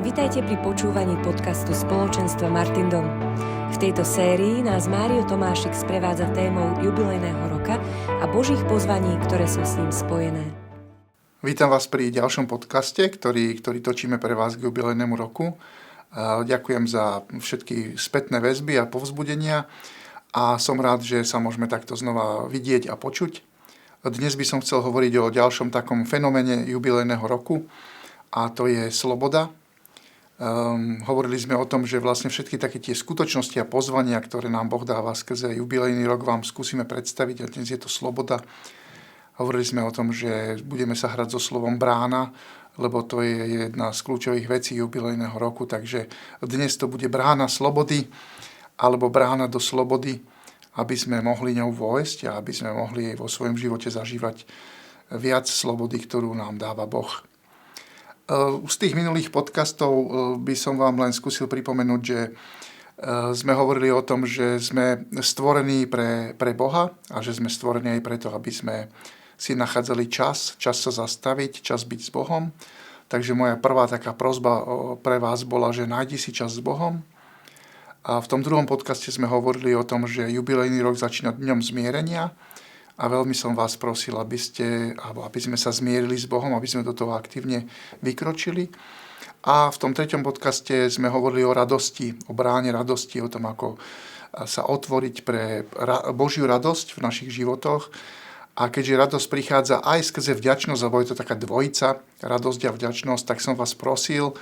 Vitajte pri počúvaní podcastu spoločenstva Martindom. V tejto sérii nás Mário Tomášik sprevádza témou jubilejného roka a Božích pozvaní, ktoré sú s ním spojené. Vítam vás pri ďalšom podcaste, ktorý točíme pre vás k jubilejnému roku. Ďakujem za všetky spätné väzby a povzbudenia a som rád, že sa môžeme takto znova vidieť a počuť. Dnes by som chcel hovoriť o ďalšom takom fenoméne jubilejného roku a to je sloboda. Hovorili sme o tom, že vlastne všetky také tie skutočnosti a pozvania, ktoré nám Boh dáva skrze jubilejný rok, vám skúsime predstaviť a dnes je to sloboda. Hovorili sme o tom, že budeme sa hrať so slovom brána, lebo to je jedna z kľúčových vecí jubilejného roku, takže dnes to bude brána slobody alebo brána do slobody, aby sme mohli ňou vojsť a aby sme mohli vo svojom živote zažívať viac slobody, ktorú nám dáva Boh. Z tých minulých podcastov by som vám len skúsil pripomenúť, že sme hovorili o tom, že sme stvorení pre Boha a že sme stvorení aj preto, aby sme si nachádzali čas sa zastaviť, čas byť s Bohom. Takže moja prvá taká prosba pre vás bola, že nájdi si čas s Bohom. A v tom druhom podcaste sme hovorili o tom, že jubilejný rok začína dňom zmierenia a veľmi som vás prosil, aby sme sa zmierili s Bohom, aby sme do toho aktívne vykročili. A v tom treťom podcaste sme hovorili o radosti, o bráne radosti, o tom, ako sa otvoriť pre Božiu radosť v našich životoch. A keďže radosť prichádza aj skrze vďačnosť, alebo je to taká dvojica, radosť a vďačnosť, tak som vás prosil,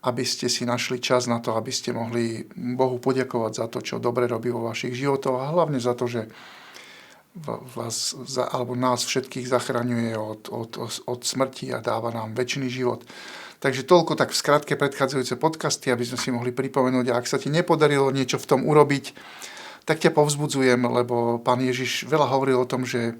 aby ste si našli čas na to, aby ste mohli Bohu poďakovať za to, čo dobre robí vo vašich životoch a hlavne za to, že vás alebo nás všetkých zachraňuje od smrti a dáva nám večný život. Takže toľko tak v skratke predchádzajúce podcasty, aby sme si mohli pripomenúť, a ak sa ti nepodarilo niečo v tom urobiť, tak ťa povzbudzujem, lebo Pán Ježiš veľa hovoril o tom, že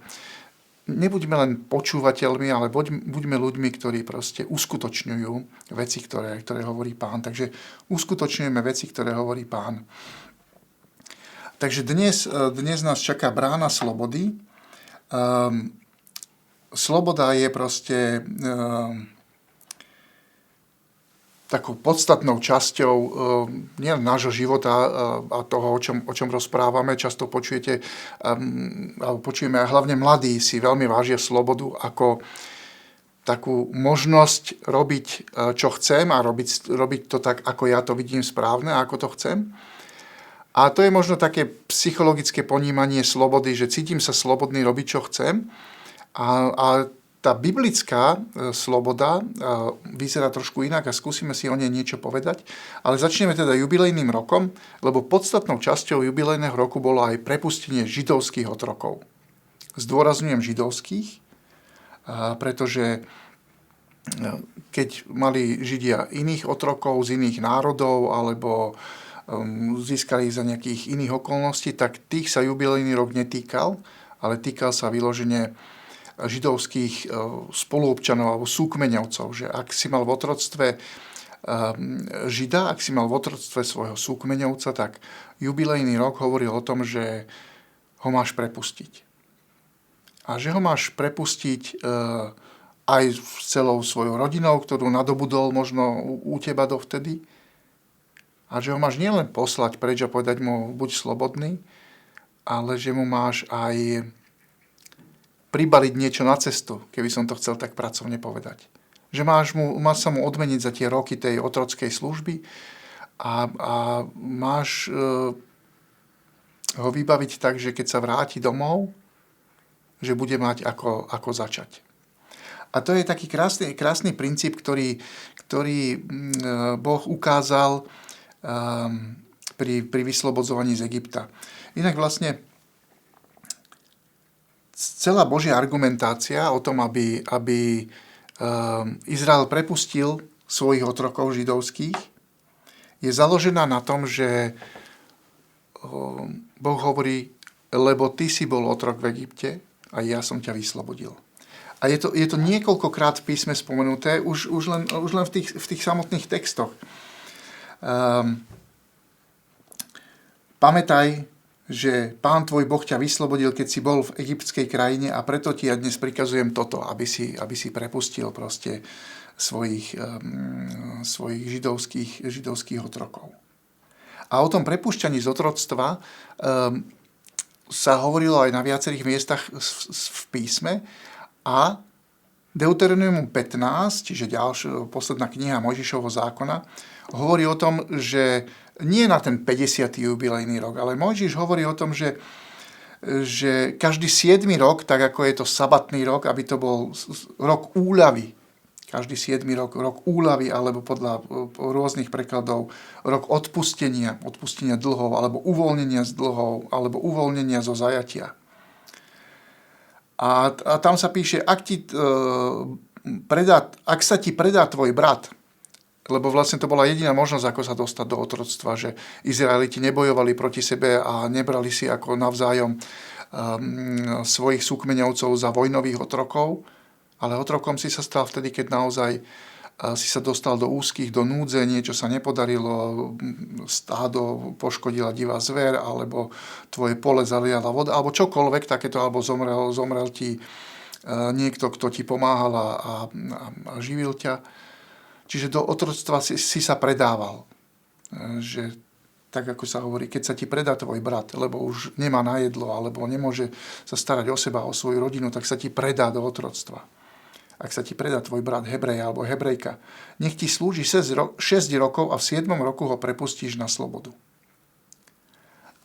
nebuďme len počúvateľmi, ale buďme ľuďmi, ktorí proste uskutočňujú veci, ktoré hovorí Pán. Takže uskutočňujeme veci, ktoré hovorí Pán. Takže dnes nás čaká brána slobody. Sloboda je proste takou podstatnou časťou nielen nášho života a toho, o čom rozprávame. Často počujeme, a hlavne mladí si veľmi vážia slobodu ako takú možnosť robiť, čo chcem a robiť to tak, ako ja to vidím správne a ako to chcem. A to je možno také psychologické ponímanie slobody, že cítim sa slobodný robiť, čo chcem. A tá biblická sloboda vyzerá trošku inak a skúsime si o nej niečo povedať. Ale začneme teda jubilejným rokom, lebo podstatnou časťou jubilejného roku bolo aj prepustenie židovských otrokov. Zdôrazňujem židovských, pretože keď mali Židia iných otrokov z iných národov alebo získali ich za nejakých iných okolností, tak tých sa jubilejný rok netýkal, ale týkal sa vyložene židovských spoluobčanov alebo súkmeňovcov, že ak si mal v otroctve Žida, ak si mal v otroctve svojho súkmeňovca, tak jubilejný rok hovoril o tom, že ho máš prepustiť. A že ho máš prepustiť aj s celou svojou rodinou, ktorú nadobudol možno u teba dovtedy, a že ho máš nielen poslať preč a povedať mu, buď slobodný, ale že mu máš aj pribaliť niečo na cestu, keby som to chcel tak pracovne povedať. Že máš sa mu odmeniť za tie roky tej otrockej služby a máš ho vybaviť tak, že keď sa vráti domov, že bude mať ako začať. A to je taký krásny princíp, ktorý Boh ukázal pri vyslobodzovaní z Egypta. Inak vlastne celá Božia argumentácia o tom, aby Izrael prepustil svojich otrokov židovských, je založená na tom, že Boh hovorí, lebo ty si bol otrok v Egypte a ja som ťa vyslobodil. A je to niekoľkokrát v písme spomenuté, už len v tých samotných textoch. Pamätaj, že Pán tvoj Boh ťa vyslobodil, keď si bol v egyptskej krajine a preto ti ja dnes prikazujem toto, aby si prepustil proste svojich židovských otrokov. A o tom prepúšťaní z otroctva sa hovorilo aj na viacerých miestach v písme a Deuteronomium 15, čiže posledná kniha Mojžišovho zákona, hovorí o tom, že nie na ten 50. jubilejný rok, ale Mojžiš hovorí o tom, že každý 7. rok, tak ako je to sabatný rok, aby to bol rok úľavy. Každý 7. rok úľavy, alebo podľa rôznych prekladov rok odpustenia dlhov, alebo uvoľnenia z dlhov, alebo uvoľnenia zo zajatia. A tam sa píše, ak sa ti predá tvoj brat, lebo vlastne to bola jediná možnosť, ako sa dostať do otroctva, že Izraeliti nebojovali proti sebe a nebrali si ako navzájom svojich súkmeňovcov za vojnových otrokov, ale otrokom si sa stal vtedy, keď naozaj si sa dostal do úzkých, do núdze, niečo sa nepodarilo, stádo poškodila divá zver, alebo tvoje pole zaliala voda, alebo čokoľvek takéto, alebo zomrel ti niekto, kto ti pomáhal a živil ťa. Čiže do otroctva si sa predával. Že, tak ako sa hovorí, keď sa ti predá tvoj brat, lebo už nemá na jedlo, alebo nemôže sa starať o seba, o svoju rodinu, tak sa ti predá do otroctva. Ak sa ti predá tvoj brat Hebrej alebo Hebrejka, nech ti slúži 6 rokov a v 7. roku ho prepustíš na slobodu.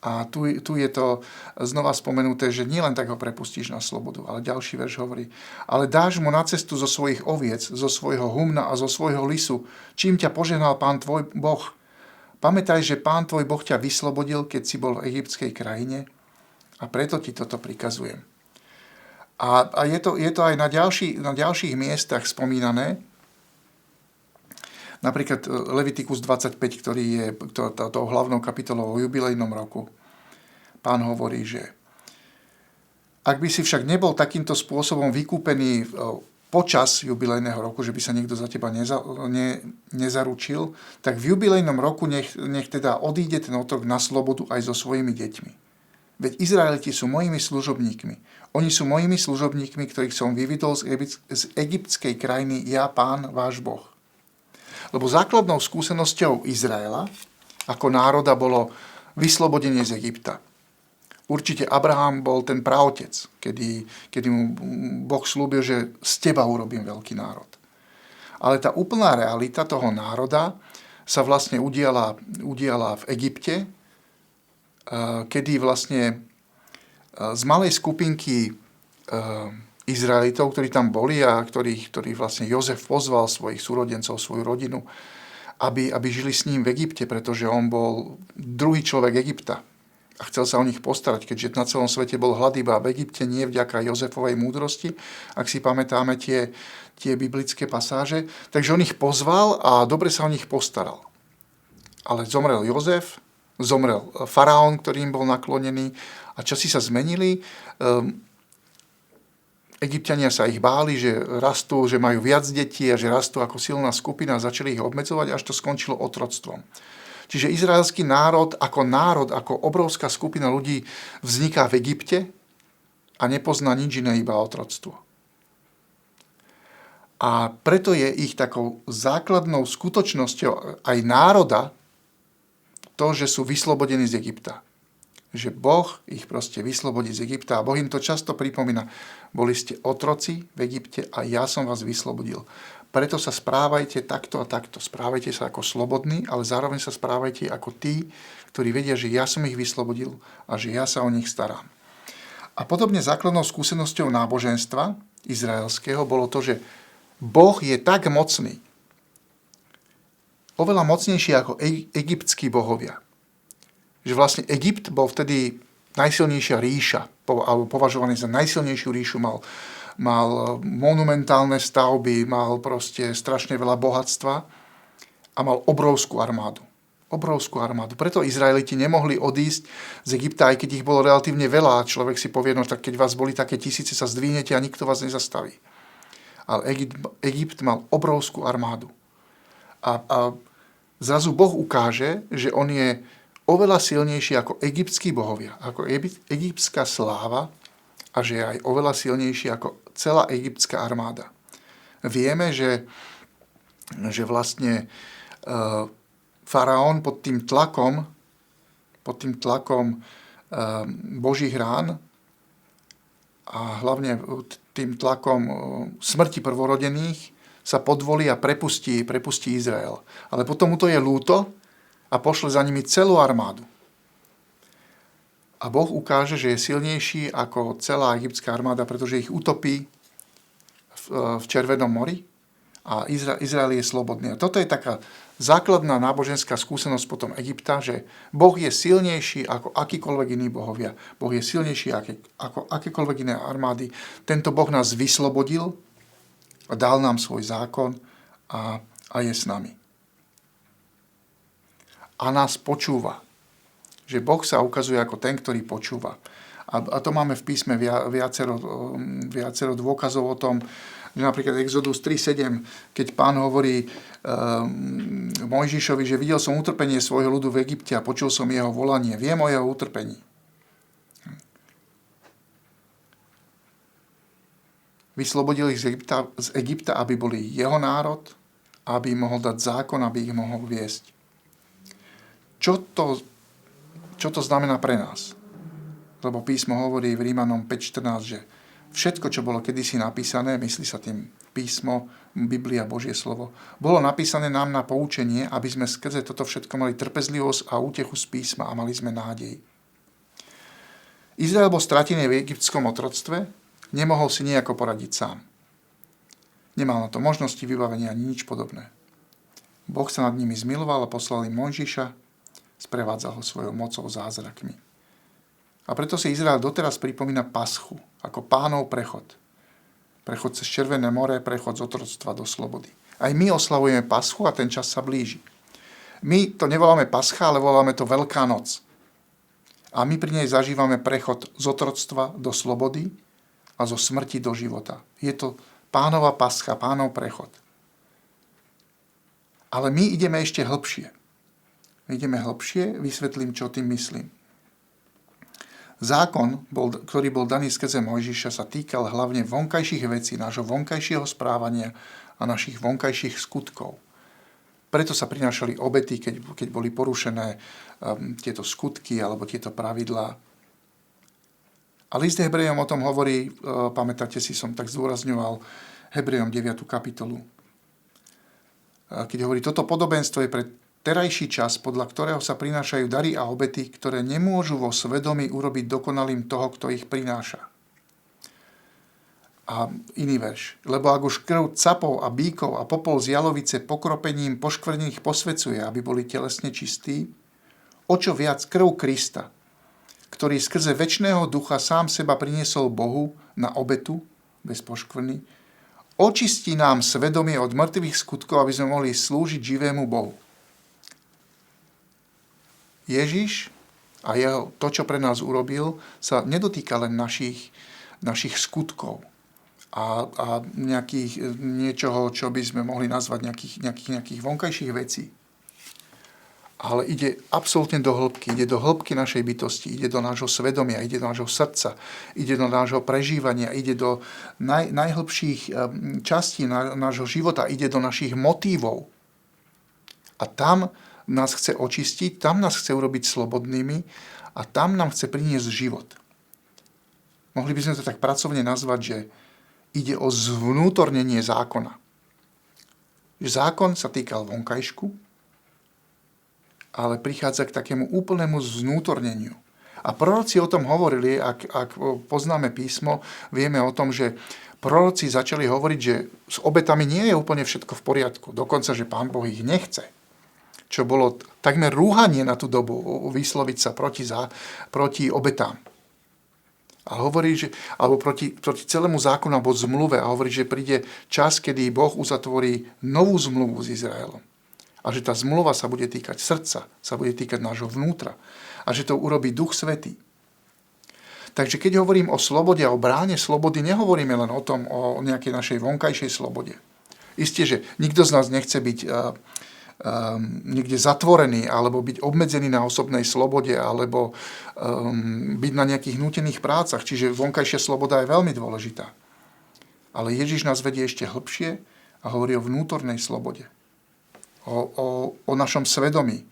A tu je to znova spomenuté, že nielen tak ho prepustíš na slobodu, ale ďalší verš hovorí, ale dáš mu na cestu zo svojich oviec, zo svojho humna a zo svojho lisu, čím ťa požehnal Pán tvoj Boh. Pamätaj, že Pán tvoj Boh ťa vyslobodil, keď si bol v egyptskej krajine a preto ti toto prikazujem. A je to aj na ďalších miestach spomínané. Napríklad Levitikus 25, ktorý je tou hlavnou kapitolou o jubilejnom roku. Pán hovorí, že ak by si však nebol takýmto spôsobom vykúpený počas jubilejného roku, že by sa niekto za teba nezaručil, tak v jubilejnom roku nech teda odíde ten otrok na slobodu aj so svojimi deťmi. Veď Izraeliti sú mojimi služobníkmi. Oni sú mojimi služobníkmi, ktorých som vyvidol z egyptskej krajiny, ja, Pán, váš Boh. Lebo základnou skúsenosťou Izraela ako národa bolo vyslobodenie z Egypta. Určite Abraham bol ten praotec, kedy mu Boh slúbil, že z teba urobím veľký národ. Ale tá úplná realita toho národa sa vlastne udiala v Egypte, kedy vlastne z malej skupinky Izraelitov, ktorí tam boli a ktorých vlastne Jozef pozval svojich súrodencov, svoju rodinu, aby žili s ním v Egypte, pretože on bol druhý človek Egypta a chcel sa o nich postarať, keďže na celom svete bol hlad iba v Egypte, nie vďaka Jozefovej múdrosti, ak si pamätáme tie biblické pasáže. Takže on ich pozval a dobre sa o nich postaral. Ale zomrel Jozef, zomrel faraón, ktorým bol naklonený a časy sa zmenili. Egypťania sa ich báli, že rastú, že majú viac detí a že rastú ako silná skupina a začali ich obmedzovať, až to skončilo otroctvom. Čiže izraelský národ, ako obrovská skupina ľudí vzniká v Egypte a nepozná nič iné, iba otroctvo. A preto je ich takou základnou skutočnosťou aj národa to, že sú vyslobodení z Egypta. Že Boh ich proste vyslobodí z Egypta a Boh im to často pripomína. Boli ste otroci v Egypte a ja som vás vyslobodil. Preto sa správajte takto a takto. Správajte sa ako slobodní, ale zároveň sa správajte ako tí, ktorí vedia, že ja som ich vyslobodil a že ja sa o nich starám. A podobne základnou skúsenosťou náboženstva izraelského bolo to, že Boh je tak mocný, oveľa mocnejší ako egyptskí bohovia. Že vlastne Egypt bol vtedy najsilnejšia ríša, alebo považovaný za najsilnejšiu ríšu, mal monumentálne stavby, mal proste strašne veľa bohatstva a mal obrovskú armádu. Preto Izraeliti nemohli odísť z Egypta, aj keď ich bolo relatívne veľa. Človek si povie, no tak keď vás boli také tisíce, sa zdvihnete a nikto vás nezastaví. Ale Egypt mal obrovskú armádu. A zrazu Boh ukáže, že on je oveľa silnejší ako egyptskí bohovia, ako egyptská sláva a že je aj oveľa silnejší ako celá egyptská armáda. Vieme, že že vlastne faraón pod tým tlakom Božích rán a hlavne tým tlakom smrti prvorodených sa podvolí a prepustí Izrael. Ale potom mu to je ľúto a pošle za nimi celú armádu. A Boh ukáže, že je silnejší ako celá egyptská armáda, pretože ich utopí v Červenom mori a Izrael je slobodný. A toto je taká základná náboženská skúsenosť potom Egypta, že Boh je silnejší ako akýkoľvek iní bohovia. Boh je silnejší ako akékoľvek iné armády. Tento Boh nás vyslobodil a dal nám svoj zákon a je s nami. A nás počúva. Že Boh sa ukazuje ako ten, ktorý počúva. A to máme v písme viacero dôkazov o tom, že napríklad Exodus 3.7, keď Pán hovorí Mojžišovi, že videl som utrpenie svojho ľudu v Egypte a počul som jeho volanie. Viem o jeho utrpení. Vyslobodil ich z Egypta, aby boli jeho národ, aby im mohol dať zákon, aby ich mohol viesť. Čo to znamená pre nás? Lebo písmo hovorí v Rímanom 5.14, že všetko, čo bolo kedysi napísané, myslí sa tým písmo, Biblia, Božie slovo, bolo napísané nám na poučenie, aby sme skrze toto všetko mali trpezlivosť a útechu z písma a mali sme nádej. Izrael bol stratený v egyptskom otroctve, nemohol si nejako poradiť sám. Nemal na to možnosti, vybavenia ani nič podobné. Boh sa nad nimi zmiloval a poslal im Mojžiša, sprevádzal ho svojou mocou, zázrakmi. A preto si Izrael doteraz pripomína paschu, ako Pánov prechod. Prechod cez Červené more, prechod z otroctva do slobody. Aj my oslavujeme paschu a ten čas sa blíži. My to nevoláme pascha, ale voláme to Veľká noc. A my pri nej zažívame prechod z otroctva do slobody a zo smrti do života. Je to Pánova pascha, Pánov prechod. Ale my ideme ešte hlbšie. Vysvetlím, čo tým myslím. Zákon, ktorý bol daný skrze Mojžiša, sa týkal hlavne vonkajších vecí, nášho vonkajšieho správania a našich vonkajších skutkov. Preto sa prinášali obety, keď boli porušené tieto skutky alebo tieto pravidlá. A list Hebrejom o tom hovorí, pamätáte si, som tak zdôrazňoval, Hebrejom 9. kapitolu. Keď hovorí, toto podobenstvo je pre terajší čas, podľa ktorého sa prinášajú dary a obety, ktoré nemôžu vo svedomí urobiť dokonalým toho, kto ich prináša. A iný verš. Lebo ak už krv capov a bíkov a popol z jalovice pokropením poškvrnených posvecuje, aby boli telesne čistí, o čo viac krv Krista, ktorý skrze večného ducha sám seba priniesol Bohu na obetu, bez poškvrny, očistí nám svedomie od mŕtvych skutkov, aby sme mohli slúžiť živému Bohu. Ježiš a to, čo pre nás urobil, sa nedotýka len našich skutkov a niečoho, čo by sme mohli nazvať nejakých vonkajších vecí. Ale ide absolútne do hĺbky, ide do hĺbky našej bytosti, ide do nášho svedomia, ide do nášho srdca, ide do nášho prežívania, ide do najhlbších častí nášho života, ide do našich motívov. A tam nás chce očistiť, tam nás chce urobiť slobodnými a tam nám chce priniesť život. Mohli by sme to tak pracovne nazvať, že ide o zvnútornenie zákona. Zákon sa týkal vonkajšku, ale prichádza k takému úplnému zvnútorneniu. A proroci o tom hovorili, ak poznáme písmo, vieme o tom, že proroci začali hovoriť, že s obetami nie je úplne všetko v poriadku. Dokonca, že Pán Boh ich nechce. Čo bolo takmer rúhanie na tú dobu, vysloviť sa proti obetám. A hovorí, že, alebo proti celému zákonu alebo zmluve. A hovorí, že príde čas, kedy Boh uzatvorí novú zmluvu s Izraelom. A že tá zmluva sa bude týkať srdca, sa bude týkať nášho vnútra. A že to urobí Duch Svätý. Takže keď hovorím o slobode a o bráne slobody, nehovoríme len o tom, o nejakej našej vonkajšej slobode. Isté, že nikto z nás nechce byť niekde zatvorený, alebo byť obmedzený na osobnej slobode, alebo byť na nejakých nútených prácach. Čiže vonkajšia sloboda je veľmi dôležitá. Ale Ježiš nás vedie ešte hlbšie a hovorí o vnútornej slobode. o našom svedomí.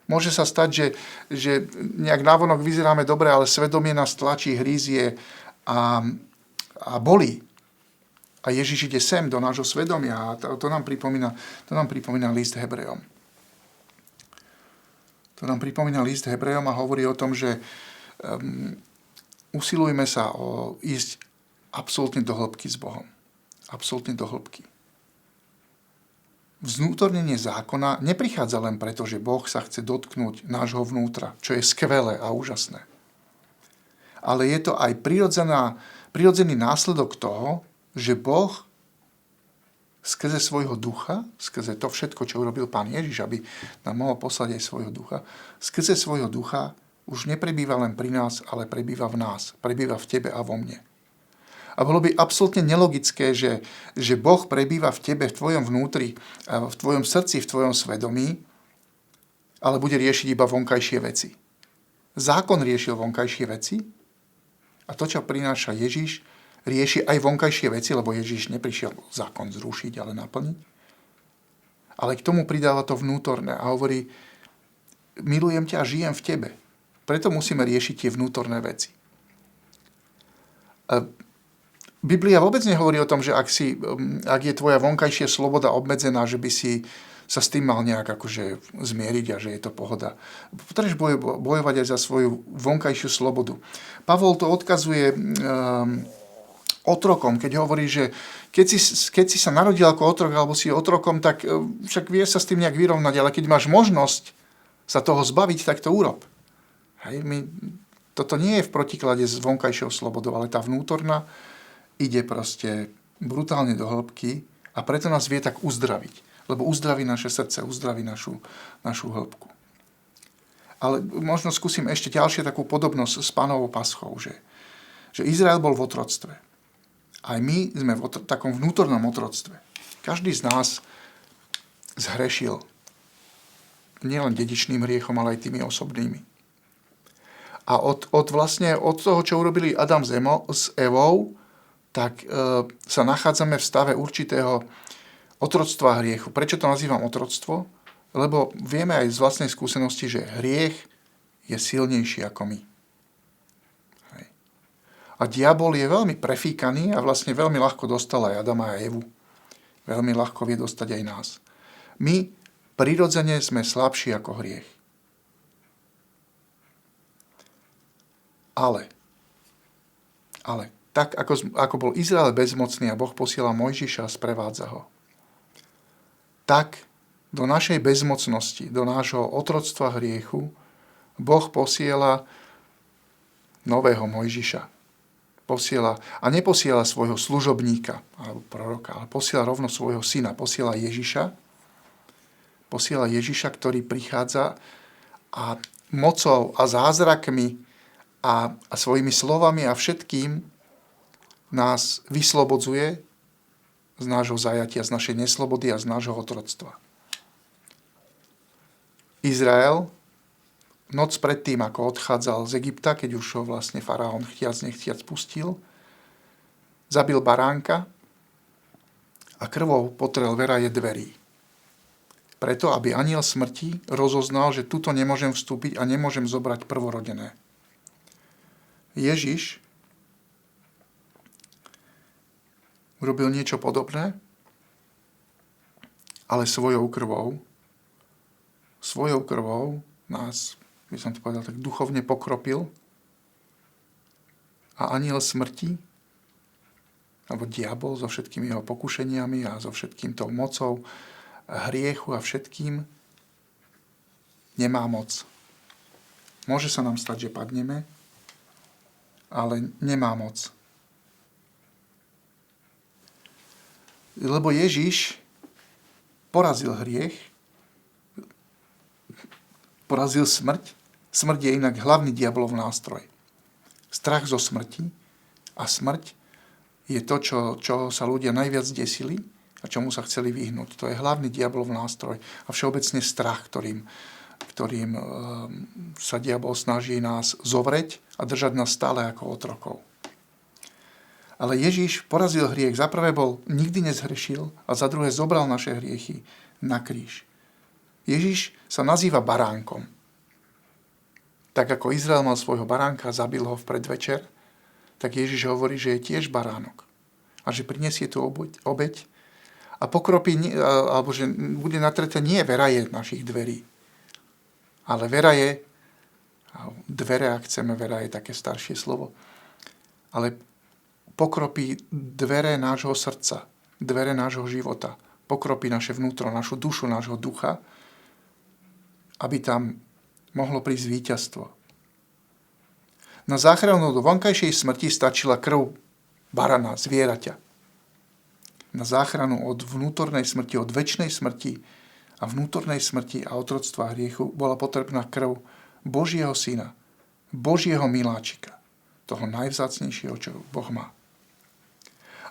Môže sa stať, že nejak návonok vyzeráme dobre, ale svedomie nás tlačí, hrízie a bolí. A Ježiš ide sem do nášho svedomia a to nám pripomína list Hebrejom. To nám pripomína list Hebrejom a hovorí o tom, že usilujme sa o ísť absolútne do hĺbky s Bohom. Absolútne do hĺbky. Vznútornenie zákona neprichádza len preto, že Boh sa chce dotknúť nášho vnútra, čo je skvelé a úžasné. Ale je to aj prirodzený následok toho, že Boh skrze svojho ducha, skrze to všetko, čo urobil Pán Ježiš, aby nám mohol poslať aj svojho ducha, skrze svojho ducha už neprebýva len pri nás, ale prebýva v nás, prebýva v tebe a vo mne. A bolo by absolútne nelogické, že Boh prebýva v tebe, v tvojom vnútri, v tvojom srdci, v tvojom svedomí, ale bude riešiť iba vonkajšie veci. Zákon riešil vonkajšie veci a to, čo prináša Ježiš, rieši aj vonkajšie veci, lebo Ježiš neprišiel zákon zrušiť, ale naplniť. Ale k tomu pridáva to vnútorné a hovorí, milujem ťa a žijem v tebe. Preto musíme riešiť tie vnútorné veci. Biblia vôbec nehovorí o tom, že ak je tvoja vonkajšia sloboda obmedzená, že by si sa s tým mal nejak akože zmieriť a že je to pohoda. Potrebuješ bojovať aj za svoju vonkajšiu slobodu. Pavol to odkazuje otrokom, keď hovorí, že keď si sa narodil ako otrok alebo si otrokom, tak však vieš sa s tým nejak vyrovnať, ale keď máš možnosť sa toho zbaviť, tak to urob. Hej, toto nie je v protiklade s vonkajšou slobodou, ale tá vnútorná ide proste brutálne do hĺbky a preto nás vie tak uzdraviť. Lebo uzdraví naše srdce, uzdraví našu hĺbku. Ale možno skúsim ešte ďalšie takú podobnosť s Pánovou paschou, že Izrael bol v otroctve. Aj my sme v takom vnútornom otroctve. Každý z nás zhrešil nielen dedičným hriechom, ale aj tými osobnými. A od toho, čo urobili Adam s Evou, tak sa nachádzame v stave určitého otroctva hriechu. Prečo to nazývam otroctvo? Lebo vieme aj z vlastnej skúsenosti, že hriech je silnejší ako my. Hej. A diabol je veľmi prefíkaný a vlastne veľmi ľahko dostal aj Adama a Evu. Veľmi ľahko vie dostať aj nás. My prirodzene sme slabší ako hriech. Ale tak, ako bol Izrael bezmocný a Boh posiela Mojžiša a sprevádza ho, tak do našej bezmocnosti, do nášho otroctva hriechu, Boh posiela nového Mojžiša. A neposiela svojho služobníka alebo proroka, ale posiela rovno svojho syna. Posiela Ježiša, ktorý prichádza a mocou a zázrakmi a svojimi slovami a všetkým nás vyslobodzuje z nášho zajatia, z našej neslobody a z nášho otroctva. Izrael noc predtým, ako odchádzal z Egypta, keď už ho vlastne faraón nechtiac pustil, zabil baránka a krvou potrel veraje dverí. Preto, aby anjel smrti rozoznal, že tuto nemôžem vstúpiť a nemôžem zobrať prvorodené. Ježiš urobil niečo podobné, ale svojou krvou nás, by som to povedal, tak duchovne pokropil a anjel smrti, alebo diabol so všetkými jeho pokušeniami a so všetkým tou mocou hriechu a všetkým nemá moc. Môže sa nám stať, že padneme, ale nemá moc. Lebo Ježiš porazil hriech, porazil smrť. Smrť je inak hlavný diabolov nástroj. Strach zo smrti a smrť je to, čo sa ľudia najviac desili a čomu sa chceli vyhnúť. To je hlavný diabolov nástroj a všeobecne strach, ktorým sa diabol snaží nás zovrieť a držať nás stále ako otrokov. Ale Ježiš porazil hriech. Za prvé nikdy nezhrešil a za druhé zobral naše hriechy na kríž. Ježiš sa nazýva baránkom. Tak ako Izrael mal svojho baránka a zabil ho v predvečer, tak Ježiš hovorí, že je tiež baránok. A že prinesie tú obeť a pokropí, alebo že bude natreté nie vera je našich dverí, ale vera je, dvere, ak chceme, vera je také staršie slovo, ale pokropí dvere nášho srdca, dvere nášho života, pokropí naše vnútro, našu dušu, nášho ducha, aby tam mohlo prísť víťazstvo. Na záchranu do vonkajšej smrti stačila krv barana, zvieraťa. Na záchranu od vnútornej smrti, od večnej smrti a vnútornej smrti a otroctva hriechu bola potrebná krv Božieho syna, Božieho miláčika, toho najvzácnejšieho, čo Boh má.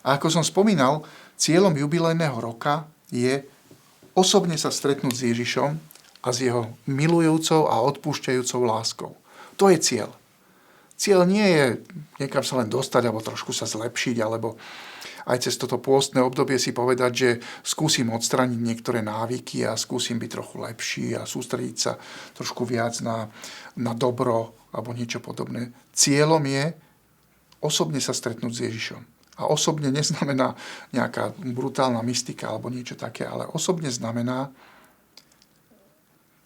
A ako som spomínal, cieľom jubilejného roka je osobne sa stretnúť s Ježišom a s jeho milujúcou a odpúšťajúcou láskou. To je cieľ. Cieľ nie je niekam sa len dostať, alebo trošku sa zlepšiť, alebo aj cez toto pôstne obdobie si povedať, že skúsim odstraniť niektoré návyky a skúsim byť trochu lepší a sústrediť sa trošku viac na dobro alebo niečo podobné. Cieľom je osobne sa stretnúť s Ježišom. A osobne neznamená nejaká brutálna mystika alebo niečo také, ale osobne znamená,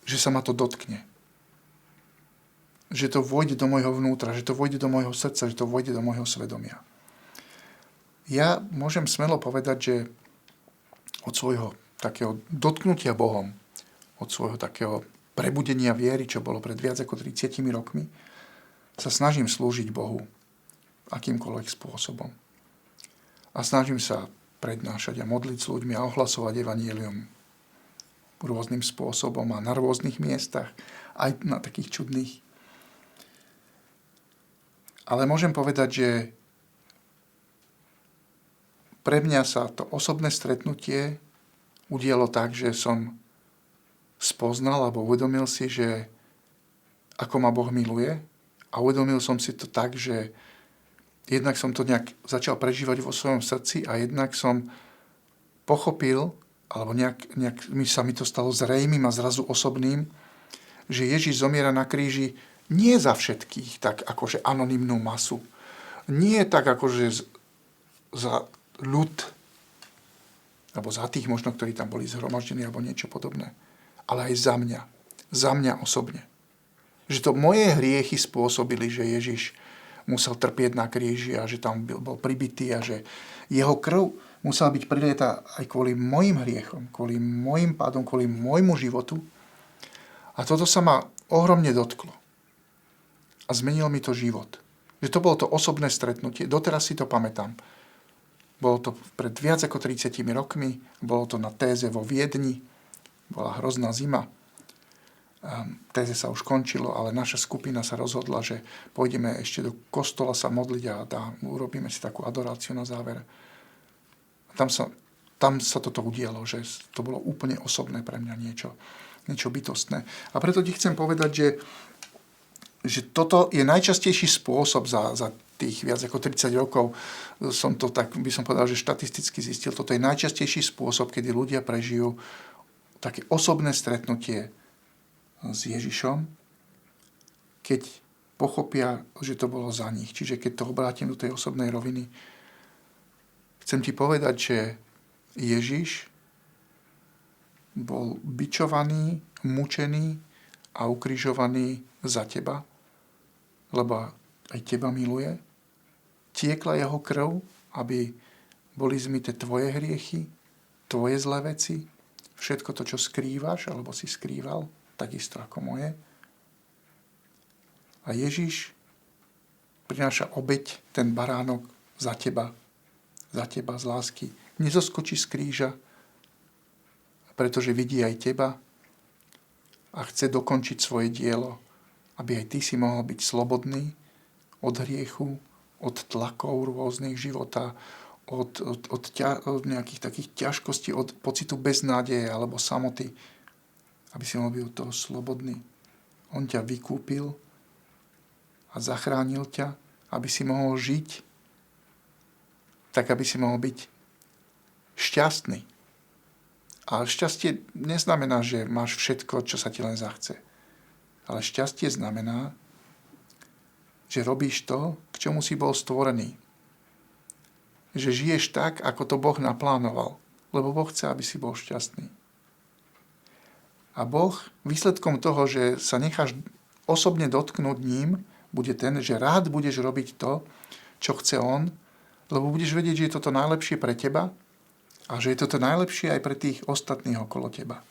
že sa ma to dotkne. Že to vôjde do môjho vnútra, že to vôjde do môjho srdca, že to vôjde do môjho svedomia. Ja môžem smelo povedať, že od svojho takého dotknutia Bohom, od svojho takého prebudenia viery, čo bolo pred viac ako 30 rokmi, sa snažím slúžiť Bohu akýmkoľvek spôsobom. A snažím sa prednášať a modliť s ľuďmi a ohlasovať evanjelium rôznym spôsobom a na rôznych miestach, aj na takých čudných. Ale môžem povedať, že pre mňa sa to osobné stretnutie udialo tak, že som spoznal alebo uvedomil si, že ako ma Boh miluje, a uvedomil som si to tak, že jednak som to nejak začal prežívať vo svojom srdci a jednak som pochopil, alebo nejak sa mi to stalo zrejmým a zrazu osobným, že Ježiš zomiera na kríži nie za všetkých, tak akože anonymnú masu. Nie tak akože za ľud, alebo za tých možno, ktorí tam boli zhromaždení, alebo niečo podobné. Ale aj za mňa. Za mňa osobne. Že to moje hriechy spôsobili, že Ježiš musel trpieť na kríži a že tam bol pribitý a že jeho krv musela byť prilietá aj kvôli mojim hriechom, kvôli mojim pádom, kvôli môjmu životu. A toto sa ma ohromne dotklo. A zmenil mi to život. Že to bolo to osobné stretnutie. Doteraz si to pamätám. Bolo to pred viac ako 30 rokmi. Bolo to na téze vo Viedni. Bola hrozná zima. Téze sa už končilo, ale naša skupina sa rozhodla, že pôjdeme ešte do kostola sa modliť a urobíme si takú adoráciu na záver. Tam sa toto udialo, že to bolo úplne osobné pre mňa niečo bytostné. A preto ti chcem povedať, že toto je najčastejší spôsob za tých viac ako 30 rokov, som to tak, by som povedal, že štatisticky zistil, toto je najčastejší spôsob, kedy ľudia prežijú také osobné stretnutie s Ježišom, keď pochopia, že to bolo za nich. Čiže keď to obrátim do tej osobnej roviny, chcem ti povedať, že Ježiš bol bičovaný, mučený a ukrižovaný za teba, lebo aj teba miluje. Tiekla jeho krv, aby boli zmyté tvoje hriechy, tvoje zlé veci, všetko to, čo skrývaš, alebo si skrýval, takisto ako moje. A Ježiš prináša obeť, ten baránok za teba z lásky. Nezoskočí z kríža, pretože vidí aj teba a chce dokončiť svoje dielo, aby aj ty si mohol byť slobodný od hriechu, od tlakov rôznych života, od nejakých takých ťažkostí, od pocitu beznádeje alebo samoty, aby si mohol byť od toho slobodný. On ťa vykúpil a zachránil ťa, aby si mohol žiť, tak aby si mohol byť šťastný. A šťastie neznamená, že máš všetko, čo sa ti len zachce. Ale šťastie znamená, že robíš to, k čomu si bol stvorený. Že žiješ tak, ako to Boh naplánoval. Lebo Boh chce, aby si bol šťastný. A Boh výsledkom toho, že sa necháš osobne dotknúť ním, bude ten, že rád budeš robiť to, čo chce on, lebo budeš vedieť, že je toto najlepšie pre teba a že je toto najlepšie aj pre tých ostatných okolo teba.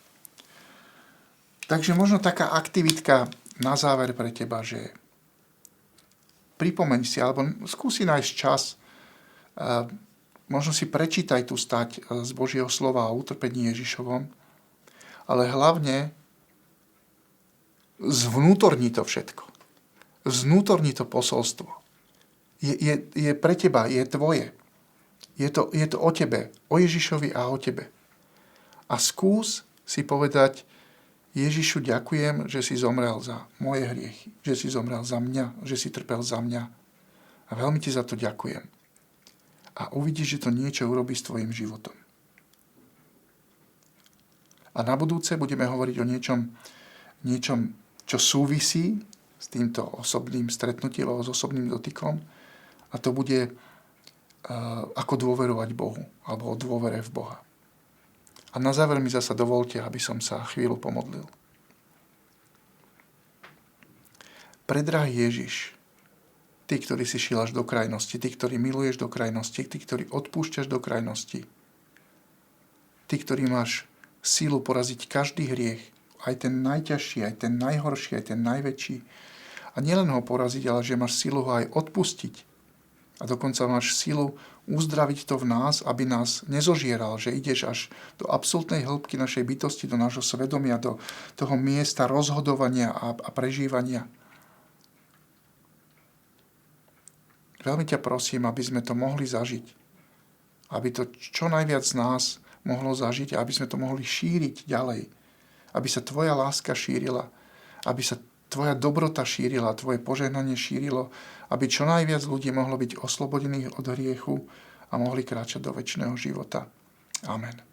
Takže možno taká aktivitka na záver pre teba, že pripomeň si, alebo skúsi nájsť čas, možno si prečítaj tú stať z Božieho slova o utrpení Ježišovom, ale hlavne zvnútorni to všetko. Vnútorni to posolstvo. Je pre teba, je tvoje. Je to o tebe, o Ježišovi a o tebe. A skús si povedať, Ježišu, ďakujem, že si zomrel za moje hriechy, že si zomrel za mňa, že si trpel za mňa. A veľmi ti za to ďakujem. A uvidíš, že to niečo urobí s tvojim životom. A na budúce budeme hovoriť o niečom, čo súvisí s týmto osobným stretnutím alebo s osobným dotykom. A to bude ako dôverovať Bohu alebo o dôvere v Boha. A na záver mi zasa dovolte, aby som sa chvíľu pomodlil. Predrahý Ježiš, ty, ktorý si šiel až do krajnosti, ty, ktorý miluješ do krajnosti, ty, ktorý odpúšťaš do krajnosti, ty, ktorý máš sílu poraziť každý hriech, aj ten najťažší, aj ten najhorší, aj ten najväčší. A nielen ho poraziť, ale že máš sílu ho aj odpustiť. A dokonca máš sílu uzdraviť to v nás, aby nás nezožieral, že ideš až do absolútnej hĺbky našej bytosti, do nášho svedomia, do toho miesta rozhodovania a prežívania. Veľmi ťa prosím, aby sme to mohli zažiť. Aby to čo najviac z nás mohlo zažiť a aby sme to mohli šíriť ďalej. Aby sa tvoja láska šírila, aby sa tvoja dobrota šírila, tvoje požehnanie šírilo, aby čo najviac ľudí mohlo byť oslobodených od hriechu a mohli kráčať do večného života. Amen.